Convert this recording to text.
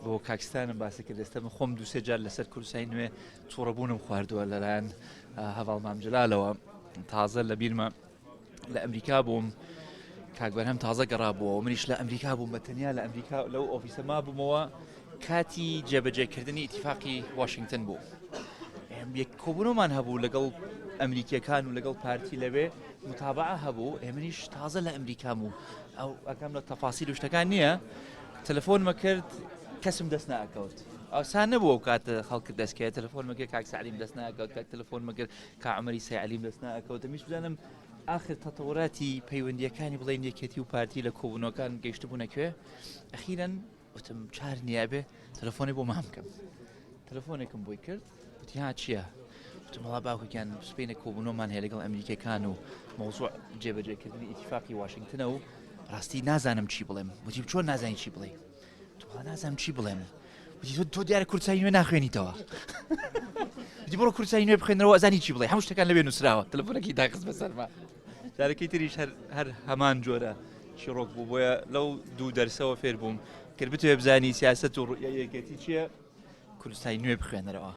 بۆ کاکستانم باسی کرد ئێستا من خۆم دووسێ جار لەسەر کورسای نوێ تووڕەبوونم خواردووە لەلایەن هەڤاڵ مامجلالەوە تازە لە بیرمە لە ئەمریکا بووم کاک بەرهەم تازە گەڕابووە و منیش لە ئەمریکا بووم بە تەنیا لە ئەمریکا لەو ئۆفیسە ما بوومەوە کاتی جێبەجێکردنی ئیتیفاقی واشنگتن بوو یەک کۆبوونەوەمان هەبوو لەگەڵ ئەمریکیەکان و لەگەڵ پارتی لەوێ متابعە هەبوو ئێمەنیش تازە لە ئەمریکام و ئەو ئەکەم لە تەفاسیل و شتەکان نییە تەلەفۆنمە کرد کەسم دەست ناکەوت ئەوسان نەبووە و کاتە خەڵکت دەستکەوێت تەلەفۆنمە کرد کاک سەعلیم دەست ناکەوت کاک تەلەفۆنمە کرد کا عومەری سەیعلیم دەست ناکەوت دەمیش بزانم ئاخر تەتەوراتی پەیوەندیەکانی بڵێن یەکێتی و پارتی لە کۆبوونەوەکان گەیشتبوونەکوێ ئەخیرەن وتم چار نیابێ تەلەفۆنی بۆ مام بکەم تەلەفۆنێکم بۆی کرد وتی ها چییە؟ وتم وەڵا باوکەکیان سبەینە کۆبوونەوەمان هەیە لەگەڵ ئەمریکیەکان و مەوزوع جێبەجێکردنی ئیتیفاقی واشنگتنە و ڕاستی نازانم چی بڵێم وتی چۆن نازانی چی بڵێ وڵا نازانم چی بڵێم وتی تۆ دیارە کورسایی نوێ ناخوێنیتەوە وتی بڕۆ کورسایی نوێ بخوێنەوە ئەزانی چی بڵێ هەموو شتەکان لەوێ نووسراوە تەلەفۆنەکەی داخست بەسەرما جارەکەی تریش هەر هەمان جۆرە شیرۆک بوو بۆیە لەو دوو دەرسەوە فێر بووم کرد بتوێ بزانی سیاسەت و ڕوئیە یەکێتی چییە کورسایی نوێ بخوێنەرەوە